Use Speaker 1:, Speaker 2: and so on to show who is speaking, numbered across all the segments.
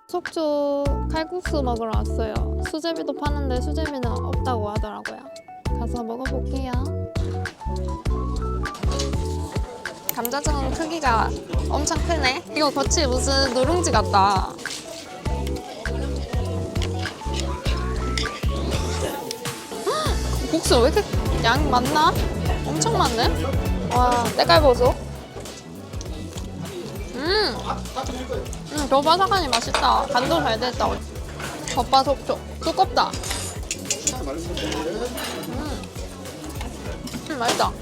Speaker 1: 속초 칼국수 먹으러 왔어요. 수제비도 파는데 수제비는 없다고 하더라고요. 가서 먹어볼게요. 감자전 크기가 엄청 크네. 이거 겉이 무슨 누룽지 같다. 국수 왜 이렇게 양 많나? 엄청 많네? 와, 때깔 보소. 더 바삭하니 맛있다. 간도 잘 됐다. 겉바속촉. 두껍다. 맛있다.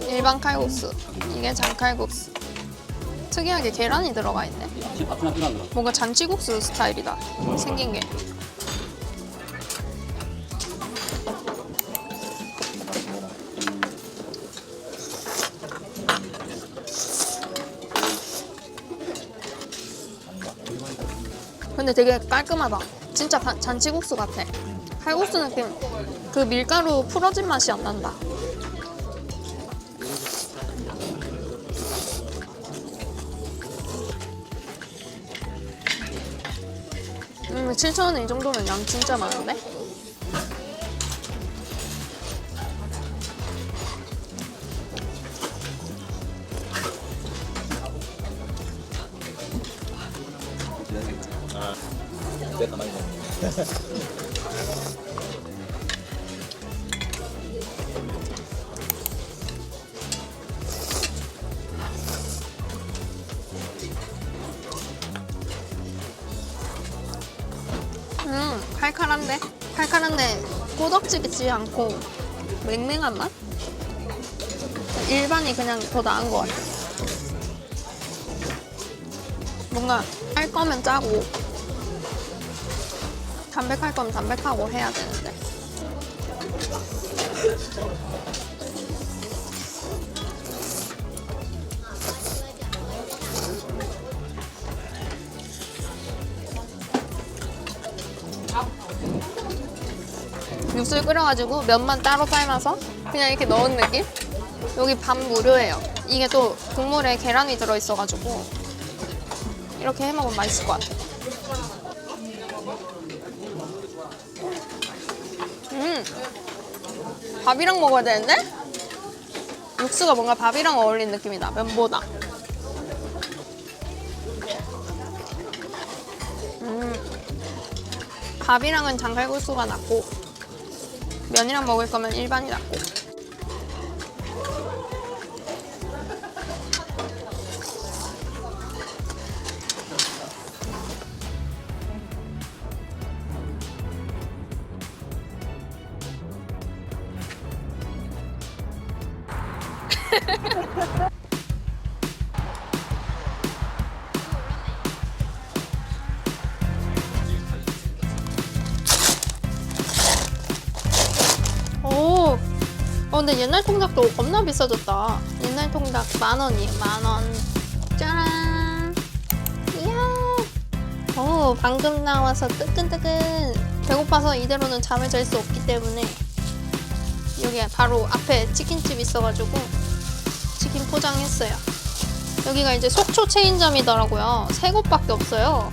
Speaker 1: 일반 칼국수. 이게 장칼국수. 특이하게 계란이 들어가 있네. 뭔가 잔치국수 스타일이다. 생긴 게. 근데 되게 깔끔하다. 진짜 잔치국수 같아. 칼국수 느낌, 그 밀가루 풀어진 맛이 안 난다. 음, 7,000원에 이 정도면 양 진짜 많은데?
Speaker 2: 됐다 많이 먹네.
Speaker 1: 칼칼한데? 칼칼한데 꼬덕지지 않고 맹맹한 맛? 일반이 그냥 더 나은 것 같아. 뭔가 할 거면 짜고 담백할 거면 담백하고 해야 되는데. 육수를 끓여가지고 면만 따로 삶아서 그냥 이렇게 넣은 느낌? 여기 밥 무료예요. 이게 또 국물에 계란이 들어있어가지고 이렇게 해먹으면 맛있을 것 같아. 밥이랑 먹어야 되는데? 육수가 뭔가 밥이랑 어울리는 느낌이다, 면보다. 밥이랑은 장칼국수가 낫고 면이랑 먹을 거면 일반이 낫고. 오, 근데 옛날 통닭도 겁나 비싸졌다. 옛날 통닭 10,000원이에요, 10,000원. 짜란. 이야. 오, 방금 나와서 뜨끈뜨끈. 배고파서 이대로는 잠을 잘 수 없기 때문에 여기 바로 앞에 치킨집 있어가지고 치킨 포장했어요. 여기가 이제 속초 체인점이더라고요. 3곳밖에 없어요.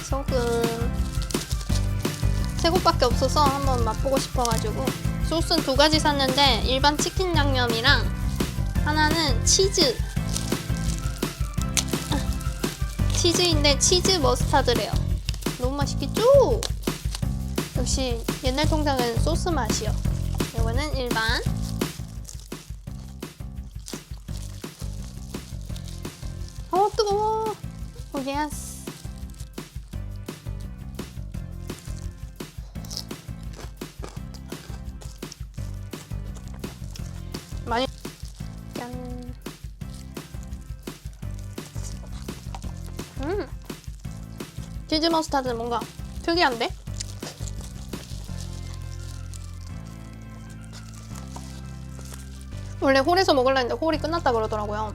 Speaker 1: 소금. 3곳밖에 없어서 한번 맛보고 싶어가지고. 소스는 2가지 샀는데 일반 치킨 양념이랑 하나는 치즈인데 치즈 머스타드래요. 너무 맛있겠죠? 역시 옛날 통닭은 소스 맛이요. 이거는 일반. 뜨거워. 예스. 많이. 짠. 치즈 머스타드 뭔가 특이한데? 원래 홀에서 먹으려 했는데 홀이 끝났다 그러더라고요.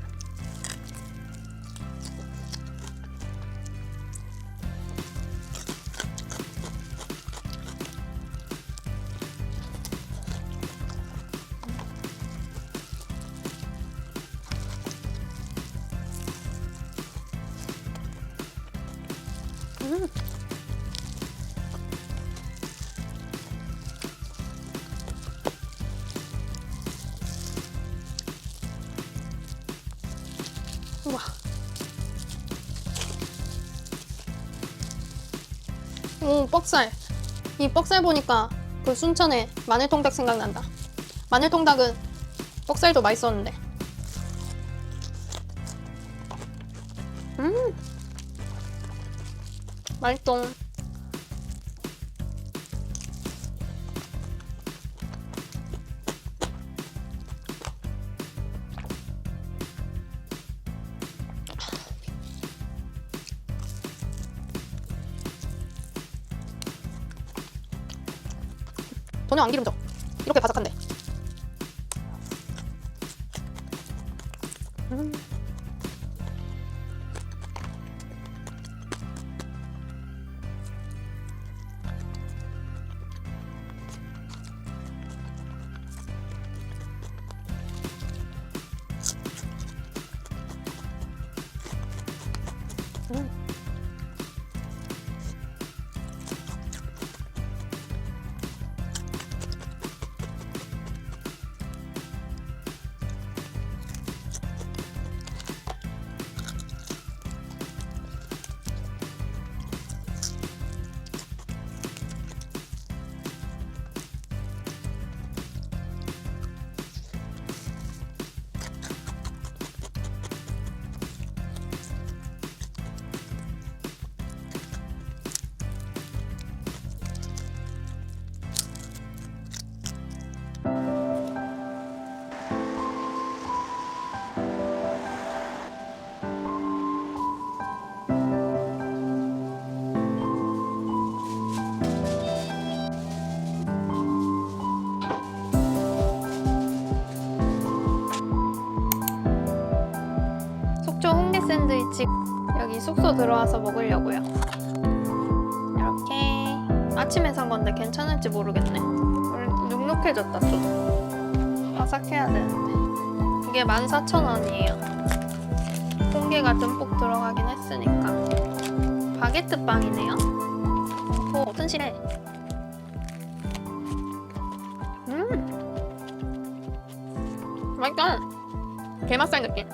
Speaker 1: 우와. 오, 뻑살. 이 뻑살 보니까 그 순천의 마늘통닭 생각난다. 마늘통닭은 뻑살도 맛있었는데. 맛있어. 전혀 안 기름져. 이렇게 바삭한데. 속초 홍대 샌드위치 여기 숙소 들어와서 먹으려고요. 이렇게 아침에 산 건데 괜찮을지 모르겠네. 눅눅해졌다 좀. 바삭해야 되는데. 이게 14,000원이에요. 홍게가 듬뿍 들어가긴 했으니까. 바게트 빵이네요. 오, 튼실해. 맛있다. 게맛살 느낌.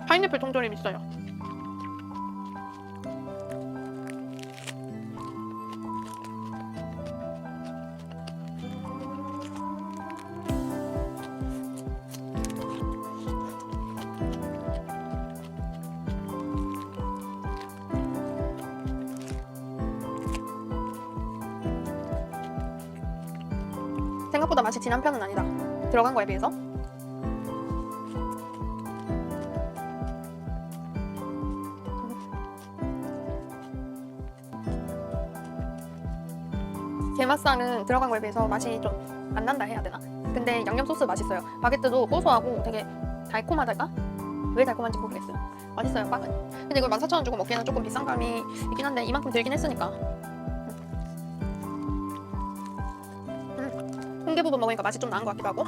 Speaker 1: 파인애플 통조림 있어요. 생각보다 맛이 진한 편은 아니다. 들어간 거에 비해서. 게맛살은 들어간 거에 비해서 맛이 좀 안 난다 해야 되나? 근데 양념 소스 맛있어요. 바게트도 고소하고 되게 달콤하달까? 왜 달콤한지 모르겠어요. 맛있어요, 빵은. 근데 이걸 14,000원 주고 먹기에는 조금 비싼 감이 있긴 한데 이만큼 들긴 했으니까. 홍게 부분 먹으니까 맛이 좀 나은 것 같기도 하고.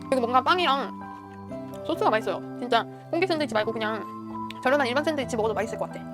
Speaker 1: 그리고 뭔가 빵이랑 소스가 맛있어요. 진짜 홍게 샌드위치 말고 그냥 저렴한 일반 샌드위치 먹어도 맛있을 것 같아.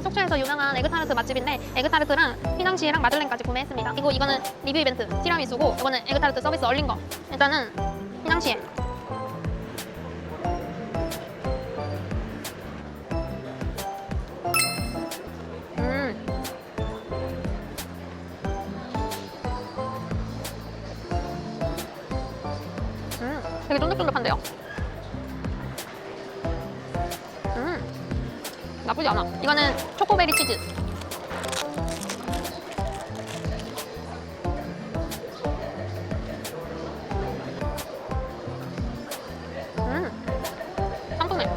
Speaker 1: 속초에서 유명한 에그타르트 맛집인데 에그타르트랑 휘낭시에랑 마들렌까지 구매했습니다. 그리고 이거는 리뷰 이벤트 티라미수고 이거는 에그타르트 서비스 얼린 거. 일단은 휘낭시에 되게 쫀득쫀득한데요? 나쁘지 않아. 이거는 초코베리 치즈. 상큼해.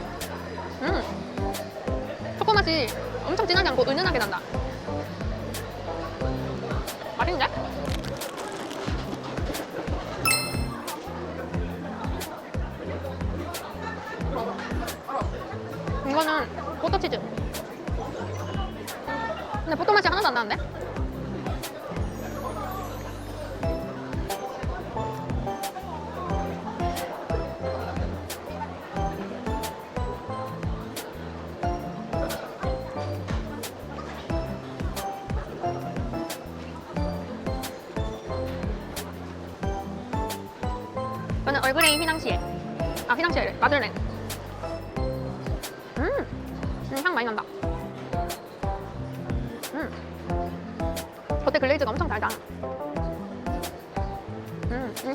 Speaker 1: 초코 맛이 엄청 진하지 않고 은은하게 난다. 맛있는데? 이거는 버터치즈. 근데 버터 맛이 하나도 안 나는데? 이거는 얼그레이 휘낭시에. 아, 휘낭시에래. 마들렌. 향 많이 난다. 겉에 글레이즈가 엄청 달다.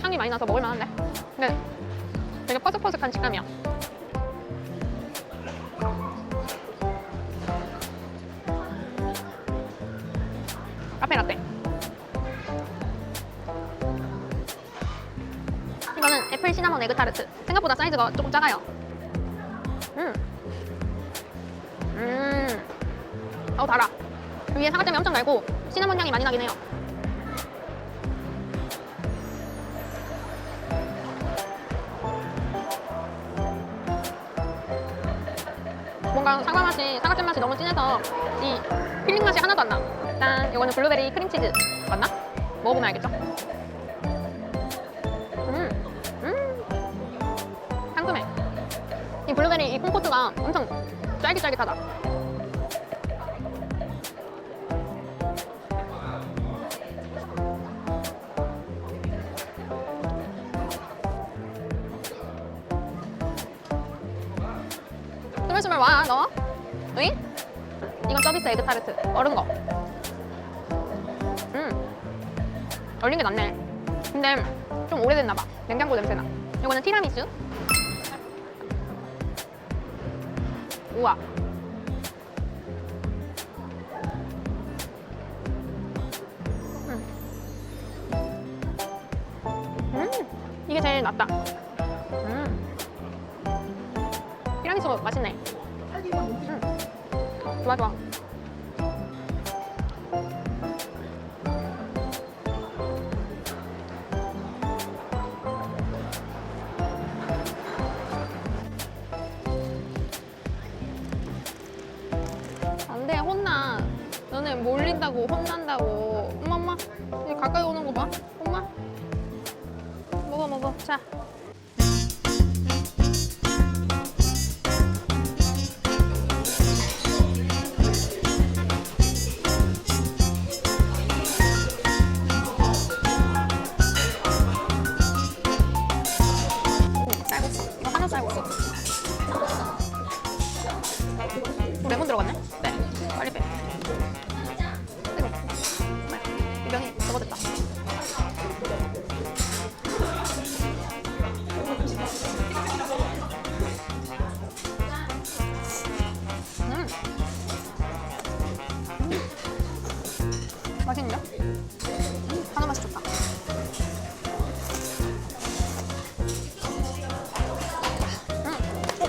Speaker 1: 향이 많이 나서 먹을만한데? 근데 되게 퍼석퍼석한 식감이야. 카페라떼. 이거는 애플 시나몬 에그 타르트. 생각보다 사이즈가 조금 작아요. 달아. 위에 사과잼이 엄청 달고 시나몬 향이 많이 나긴 해요. 뭔가 사과잼 맛이 너무 진해서 이 필링 맛이 하나도 안 나. 일단 이거는 블루베리 크림치즈 맞나? 먹어보면 알겠죠? 상큼해. 이 블루베리 이 콤포트가 엄청 쫄깃쫄깃하다. 스물스물 와, 너? 으잉? 이건 서비스 에그 타르트. 얼은 거. 얼린 게 낫네. 근데 좀 오래됐나봐. 냉장고 냄새나. 이거는 티라미수. 우와. 이게 제일 낫다. 티라미수 맛있네. 좋아, 좋아. 안 돼, 혼나. 너네 몰린다고 혼난다고. 엄마, 여기 가까이 오는 거 봐. 엄마. 먹어. 자. 쌀국수. 이거 하나 쌀국수. 레몬 들어갔네? 네. 빨리 빼. 뜨거. 이 면이 저거 됐다. 맛있는데? 한우 맛이 좋다.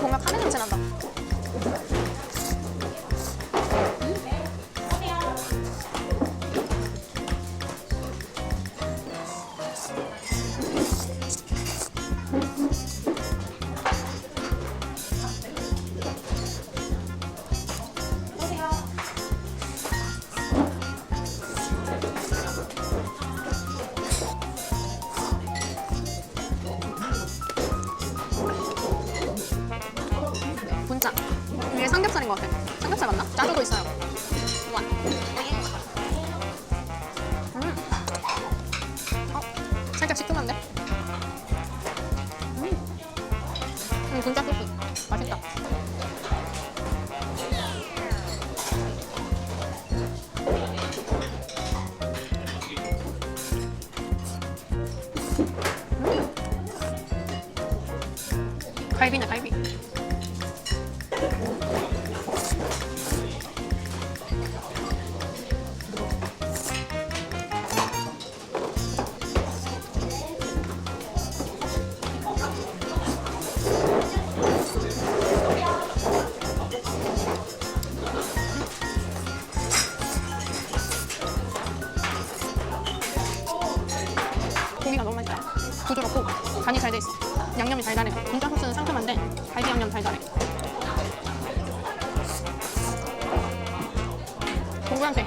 Speaker 1: 뭔가 카레 냄새 난다. 분짜. 위에 삼겹살인 것 같아. 삼겹살 맞나? 짜조도 있어요. 우와. 살짝 시큼한데? 분짜 소스. 맛있다. 갈비네 갈비. 고기가 너무 맛있다. 부드럽고 간이 잘 돼 있어. 양념이 달달해. 분짜 소스는 상큼한데 갈비 양념 달달해. 동그랑땡.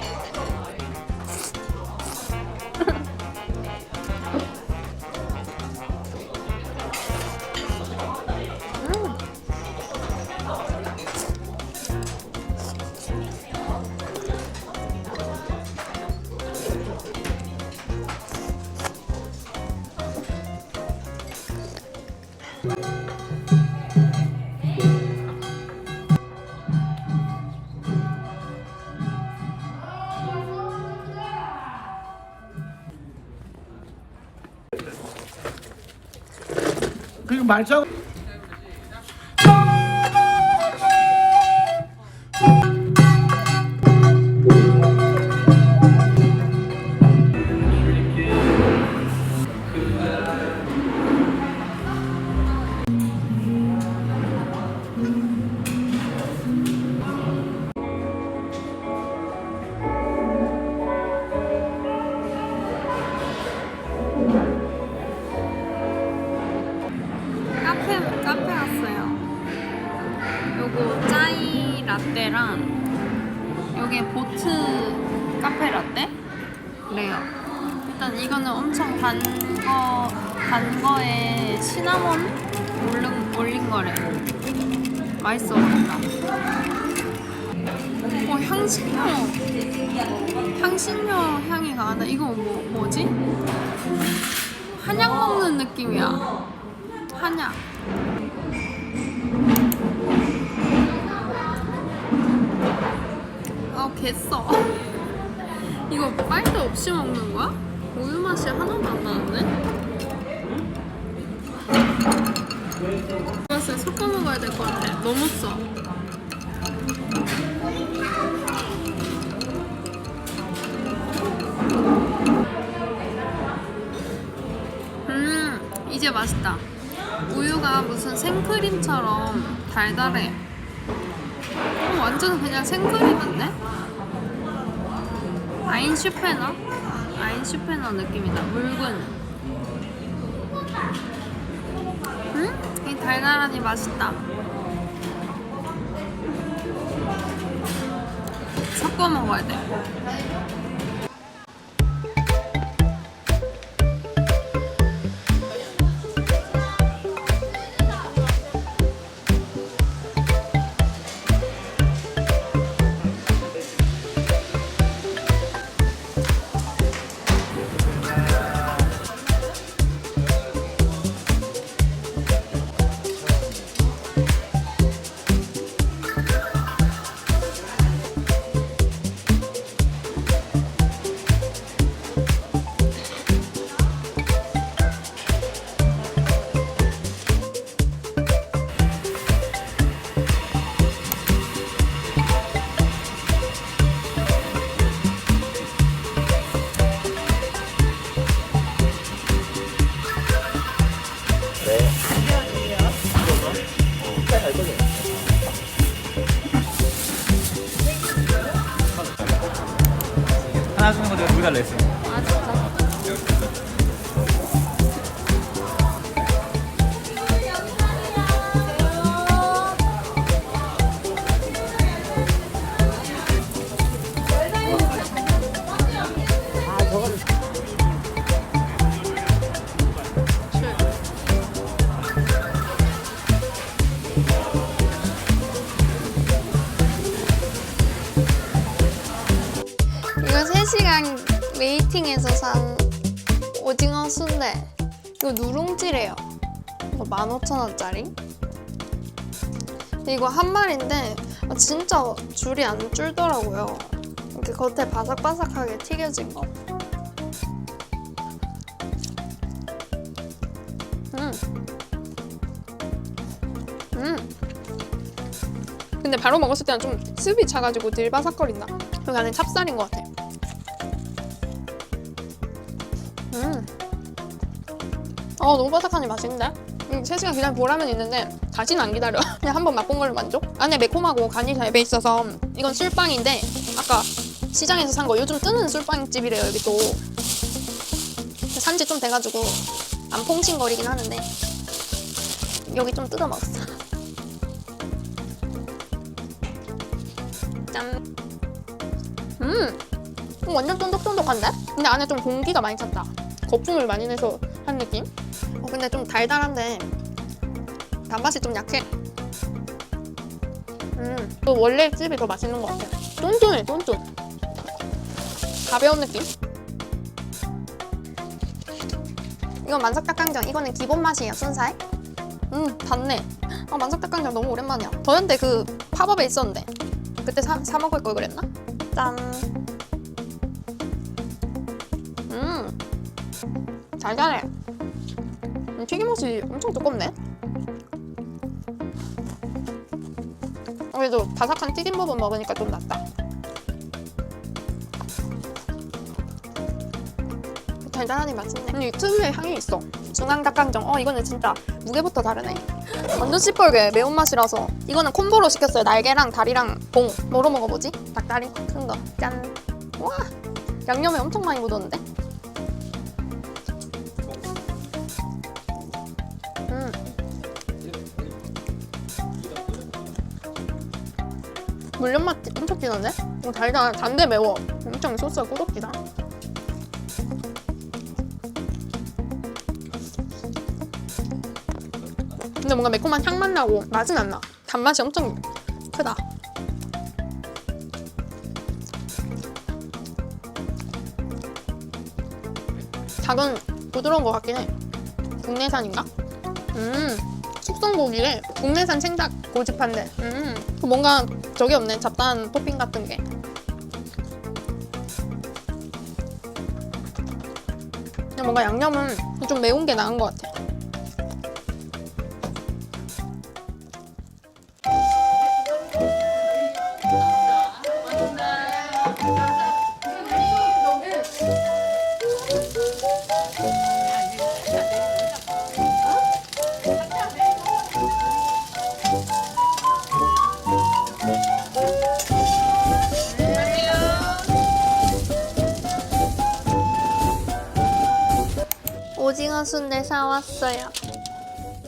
Speaker 3: 그리고 말짱
Speaker 1: 카페 왔어요. 요거 짜이 라떼랑 요게 보트 카페 라떼? 그래요. 일단 이거는 엄청 단 거에 시나몬 올린 거래. 맛있어 보인다. 향신료 향이 강하다. 이거 뭐지? 한약 먹는 느낌이야. 한약. 겠어. 이거 빨대 없이 먹는 거야? 우유 맛이 하나도 안 나는데? 맛을 섞어 먹어야 될 것 같아. 너무 써. 이제 맛있다. 우유가 무슨 생크림처럼 달달해. 완전 그냥 생크림인데? 아인슈페너 느낌이다. 묽은. 이 달달하니 맛있다. 섞어 먹어야 돼.
Speaker 2: 하나 주는 거 내가 두개 달라 했어.
Speaker 1: 아 진짜? 이거 3시간 웨이팅해서 산 오징어 순대. 이거 누룽지래요. 이거 15,000원짜리. 이거 한 마리인데 진짜 줄이 안 줄더라고요. 이렇게 겉에 바삭바삭하게 튀겨진 거. 근데 바로 먹었을 때는 좀 습이 차가지고 덜 바삭거린다. 여기 안에 찹쌀인 것 같아. 너무 바삭하니 맛있는데? 3시간 기다려 보라면 있는데 다시는 안 기다려. 그냥 한번 맛본 걸로 만족? 안에 매콤하고 간이 잘 배 있어서 이건 술빵인데 아까 시장에서 산 거 요즘 뜨는 술빵집이래요. 여기 또 산지 좀 돼가지고 안 퐁신거리긴 하는데 여기 좀 뜯어 먹었어. 짠. 완전 쫀득쫀득한데? 근데 안에 좀 공기가 많이 찼다. 거품을 많이 내서 한 느낌? 근데 좀 달달한데 단맛이 좀 약해. 또 원래 집이 더 맛있는 것 같아. 쫀쫀해, 쫀쫀. 가벼운 느낌? 이건 만석닭강정. 이거는 기본 맛이에요, 순살. 단네. 만석닭강정 너무 오랜만이야. 더현대 그 팝업에 있었는데 그때 사 먹을 걸 그랬나? 짠. 달달해. 튀김옷이 엄청 두껍네. 그래도 바삭한 튀김 부분 먹으니까 좀 낫다. 달달하니 맛있네. 이 특유의 향이 있어. 중앙닭강정. 이거는 진짜 무게부터 다르네. 완전 시뻘게 매운맛이라서. 이거는 콤보로 시켰어요. 날개랑 다리랑 봉. 뭐로 먹어보지? 닭다리 큰 거. 짠. 와, 양념에 엄청 많이 묻었는데? 물엿 맛 엄청 진한데? 달달, 단데 매워. 엄청 소스가 꾸덕지다. 근데 뭔가 매콤한 향만 나고 맛은 안 나. 단맛이 엄청 크다. 닭은 부드러운 것 같긴 해. 국내산인가? 숙성고기에 국내산 생닭 고집한데 뭔가 저게 없네. 잡다한 토핑 같은 게. 근데 뭔가 양념은 좀 매운 게 나은 것 같아. 오징어 순대 사왔어요.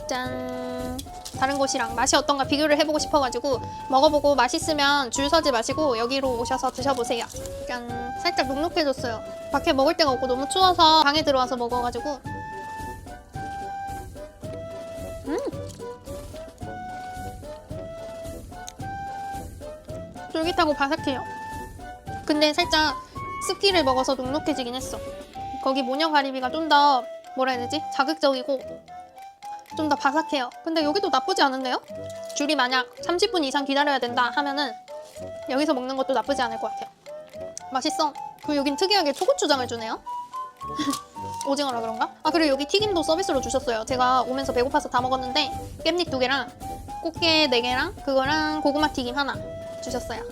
Speaker 1: 짠. 다른 곳이랑 맛이 어떤가 비교를 해보고 싶어가지고 먹어보고 맛있으면 줄 서지 마시고 여기로 오셔서 드셔보세요. 짠. 살짝 눅눅해졌어요. 밖에 먹을 데가 없고 너무 추워서 방에 들어와서 먹어가지고 쫄깃하고 바삭해요. 근데 살짝 습기를 먹어서 눅눅해지긴 했어. 거기 모녀가리비가 좀 더 뭐라 해야 되지? 자극적이고 좀 더 바삭해요. 근데 여기도 나쁘지 않은데요? 줄이 만약 30분 이상 기다려야 된다 하면은 여기서 먹는 것도 나쁘지 않을 것 같아요. 맛있어. 그리고 여긴 특이하게 초고추장을 주네요. 오징어라 그런가? 그리고 여기 튀김도 서비스로 주셨어요. 제가 오면서 배고파서 다 먹었는데 깻잎 2개랑 꽃게 4개랑 그거랑 고구마 튀김 하나 주셨어요.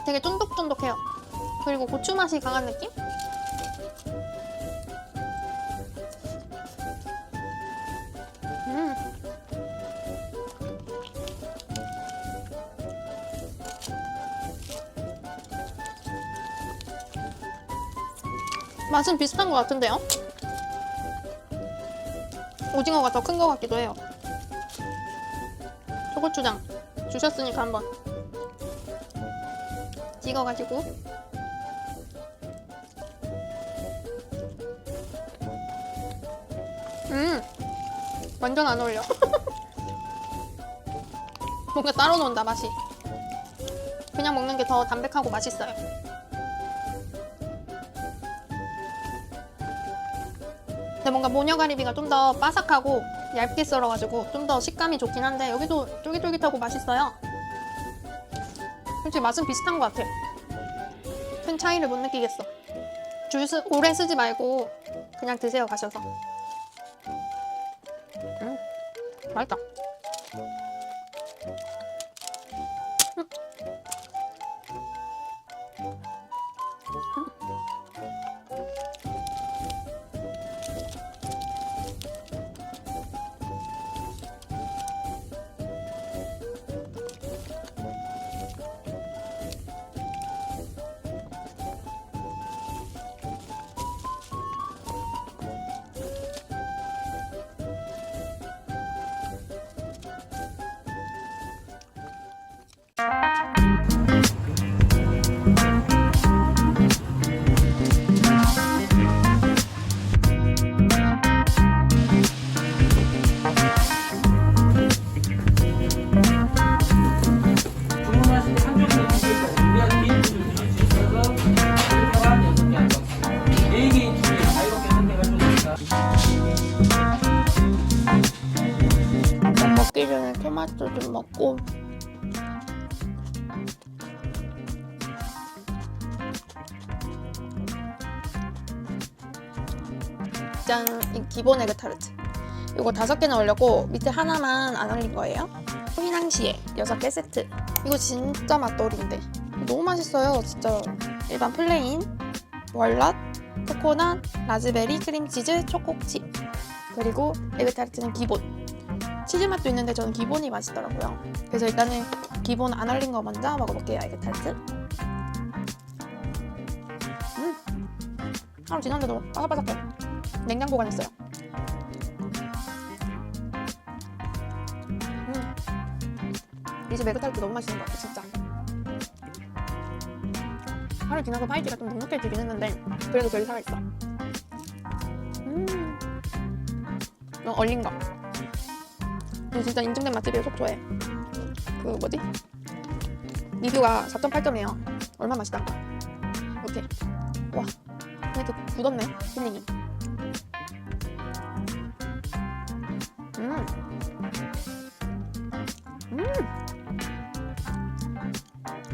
Speaker 1: 되게 쫀득쫀득해요. 그리고 고추 맛이 강한 느낌? 맛은 비슷한 것 같은데요? 오징어가 더 큰 것 같기도 해요. 초고추장 주셨으니까 한번 찍어가지고 완전 안 어울려. 뭔가 따로 논다 맛이. 그냥 먹는 게 더 담백하고 맛있어요. 근데 뭔가 모녀가리비가 좀 더 바삭하고 얇게 썰어가지고 좀 더 식감이 좋긴 한데 여기도 쫄깃쫄깃하고 맛있어요. 솔직히 맛은 비슷한 것 같아. 큰 차이를 못 느끼겠어. 오래 쓰지 말고 그냥 드세요, 가셔서. 맛있다.
Speaker 2: 주문하실 때 한 종류 드실 거예요. 우리가 개인 주문 드실 수 있어서 일반 6개 한 박스. 4개인 중에 자유롭게 선택하셨으니까.
Speaker 1: 일단 먹기 전에 토마토 좀 먹고. 짠! 이 기본 에그타르트. 이거 5개나 올렸고 밑에 하나만 안 올린 거예요. 휘낭시에 6개 세트. 이거 진짜 맛돌인데 너무 맛있어요. 진짜 일반 플레인, 월넛, 코코넛, 라즈베리, 크림치즈, 초코칩. 그리고 에그타르트는 기본. 치즈 맛도 있는데 저는 기본이 맛있더라고요. 그래서 일단은 기본 안 올린 거 먼저 먹어볼게요. 에그타르트. 하루 지났는데도 바삭바삭해. 냉장 보관했어요. 이 집 에그타르트 너무 맛있는 것 같아, 진짜. 하루 지나서 파이지가 좀 눅눅해지긴 했는데 그래도 별이 살아있어. 이거 얼린 거. 이거 진짜 인증된 맛집이에요. 속초에. 그 뭐지? 리뷰가 4.8점이에요. 얼마나 맛있단가. 이렇게. 와, 이렇게 굳었네, 필링이.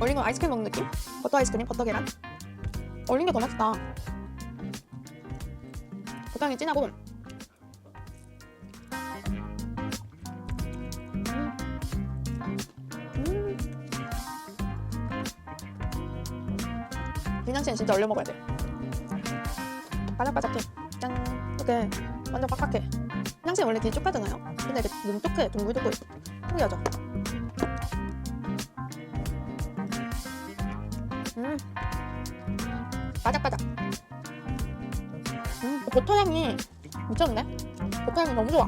Speaker 1: 얼린 건 아이스크림 먹는 느낌? 버터 아이스크림, 버터 계란. 얼린 게 더 맛있다. 버터향이 진하고. 휘낭시에는 진짜 얼려 먹어야 돼. 바삭바삭해. 짠. 이렇게 완전 빡빡해. 휘낭시는 원래 길쭉하잖아요. 근데 이렇게 뭉툭해. 둥글둥글. 신기하죠? 바삭바삭. 버터향이 미쳤네. 버터향이 너무 좋아.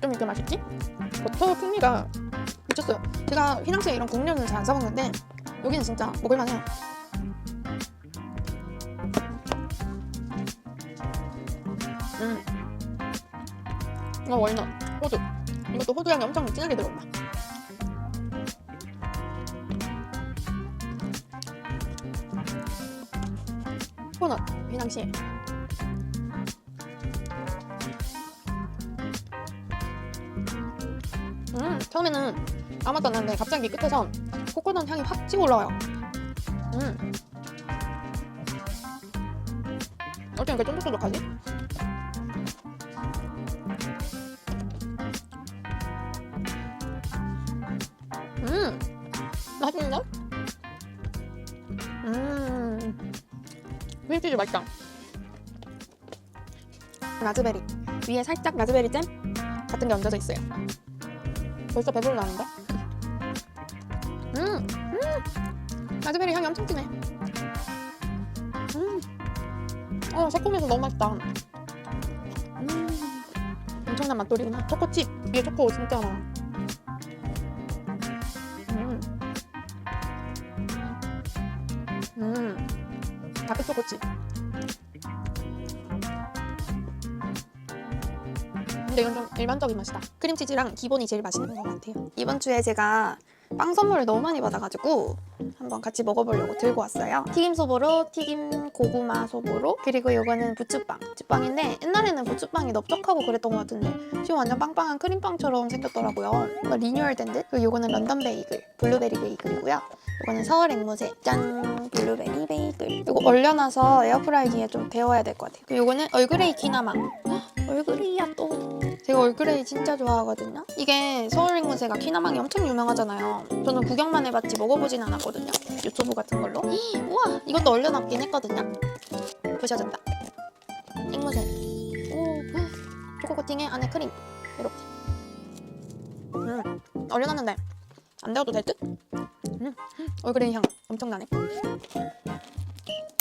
Speaker 1: 좀 이렇게 맛있지? 버터 풍미가 미쳤어요. 제가 휘낭시에 이런 국류는 잘 안 사먹는데 여기는 진짜 먹을만해요. 이거 월넛, 호두. 이것도 호두 향이 엄청 진하게 들어온다. 코코넛, 휘낭시에. 처음에는 아무것도 안 나는데 갑자기 끝에서 코코넛 향이 확 치고 올라와요. 어쩜 이렇게 쫀득쫀득하지? 맛있는데? 크림치즈 맛있다. 라즈베리 위에 살짝 라즈베리 잼 같은 게 얹어져 있어요. 벌써 배불러 나는데? 라즈베리 향이 엄청 진해. 새콤해서 너무 맛있다. 엄청난 맛돌이구나. 초코칩 위에 초코 진짜 많아. 다크 초코칩. 근데 이건 좀 일반적인 맛이다. 크림치즈랑 기본이 제일 맛있는 것 같아요. 이번 주에 제가 빵 선물을 너무 많이 받아가지고 한번 같이 먹어보려고 들고 왔어요. 튀김 소보로, 튀김 고구마 소보로, 그리고 이거는 부추빵. 부추빵인데 옛날에는 부추빵이 넓적하고 그랬던 것 같은데 지금 완전 빵빵한 크림빵처럼 생겼더라고요. 이거 리뉴얼된 듯. 그리고 이거는 런던 베이글, 블루베리 베이글이고요. 이거는 서울 앵무새, 짠! 블루베리 베이글. 이거 얼려놔서 에어프라이기에 좀 데워야 될 것 같아요. 그리고 이거는 얼그레이 키나마. 얼그레이야 또. 제가 얼그레이 진짜 좋아하거든요. 이게 서울 앵무새가 키나망이 엄청 유명하잖아요. 저는 구경만 해봤지 먹어보진 않았거든요. 유튜브 같은 걸로. 우와, 이것도 얼려놨긴 했거든요. 부셔진다. 앵무새. 오, 초코 코팅에 안에 크림. 이렇게. 얼려놨는데 안 데워도 될 듯? 얼그레이 향 엄청 나네.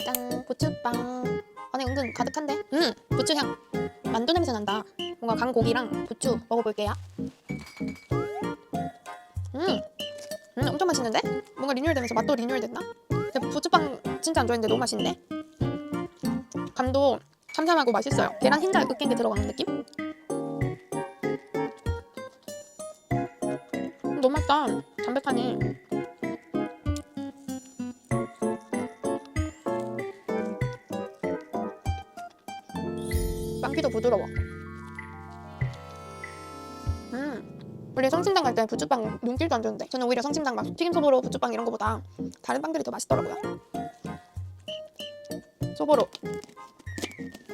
Speaker 1: 짠, 부추빵. 안에 은근 가득한데? 부추 향. 만두 냄새 난다. 뭔가 간 고기랑 부추 먹어볼게요. 엄청 맛있는데? 뭔가 리뉴얼 되면서 맛도 리뉴얼 됐나? 근데 부추빵 진짜 안 좋아했는데 너무 맛있는데? 간도 참참하고 맛있어요. 계란 흰자 으깬 게 들어가는 느낌? 너무 맛있다. 담백하니. 빵피도 부드러워. 원래 성심당 갈 때 부추빵 눈길도 안 좋은데 저는 오히려 성심당 막 튀김소보로 부추빵 이런 거보다 다른 빵들이 더 맛있더라고요. 소보로.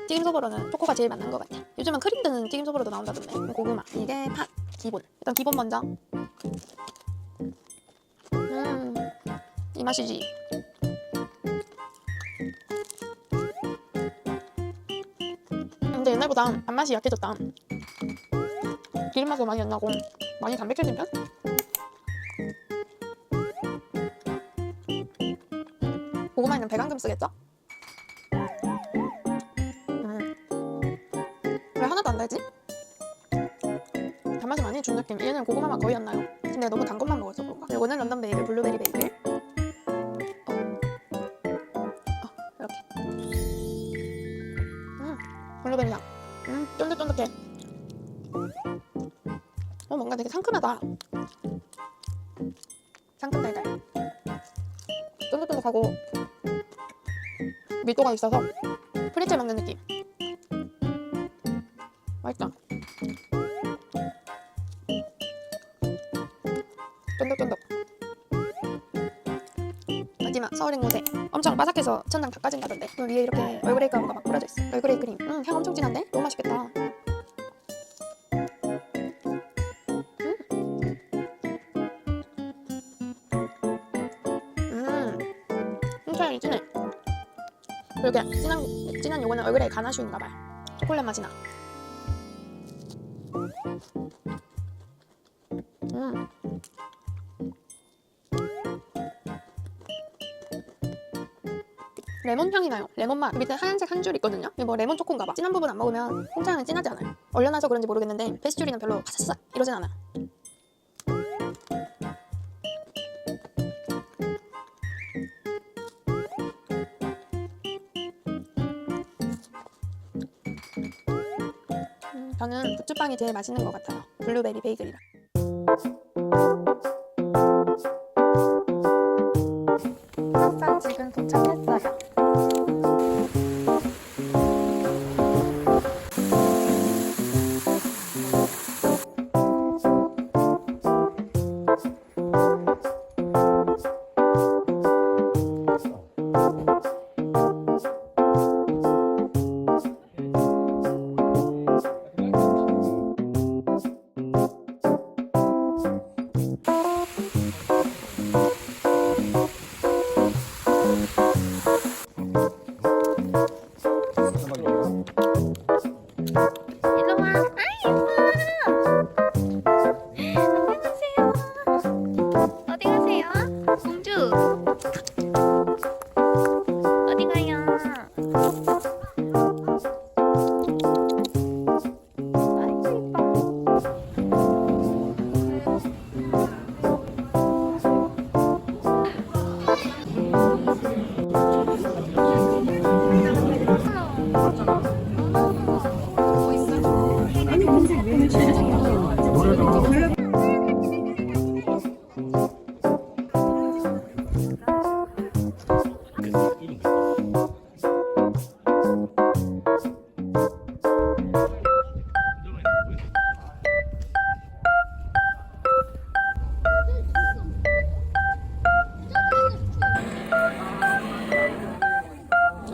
Speaker 1: 튀김소보로는 초코가 제일 맞는 것 같아. 요즘은 크림 드는 튀김소보로도 나온다던데. 고구마. 이게 팥. 기본. 일단 기본 먼저. 이 맛이지. 근데 옛날보다 단맛이 약해졌다. 기름맛도 많이 안 나고 많이 담백해진 편? 고구마에는 배강금 쓰겠죠? 왜 하나도 안 달지? 단맛이 많이 준 느낌. 얘는 고구마 맛 거의 안 나요. 근데 너무 단 것만 먹었어 그런가? 이거는 런던 베이글, 블루베리 베이글. 이렇게. 블루베리 향. 쫀득쫀득해. 뭔가 되게 상큼하다. 상큼 달달. 쫀득쫀득하고 밀도가 있어서 프리첼 먹는 느낌. 맛있다. 쫀득쫀득. 마지막 서울 앵무새. 엄청 바삭해서 천장 다 까진다던데. 위에 이렇게 얼그레이 가루가 막 뿌려져 있어. 얼그레이 크림. 향 엄청 진한데? 너무 맛있겠다. 홍차향이 진해. 이렇게 진한 요거는 얼그레이 가나슈인가봐요. 초콜릿 맛이 나. 레몬 향이 나요. 레몬 맛. 밑에 하얀색 한 줄 있거든요. 이거 뭐 레몬 초코인가봐. 진한 부분 안 먹으면 홍차향은 진하지 않아요. 얼려놔서 그런지 모르겠는데 페스츄리는 별로 파사삭 이러진 않아요. 저는 부추빵이 제일 맛있는 것 같아요. 블루베리 베이글이랑. 파스타 지금 도착했어요.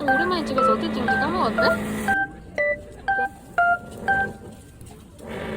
Speaker 1: 오랜만에 찍어서 어떻게 찍는지 까먹었대?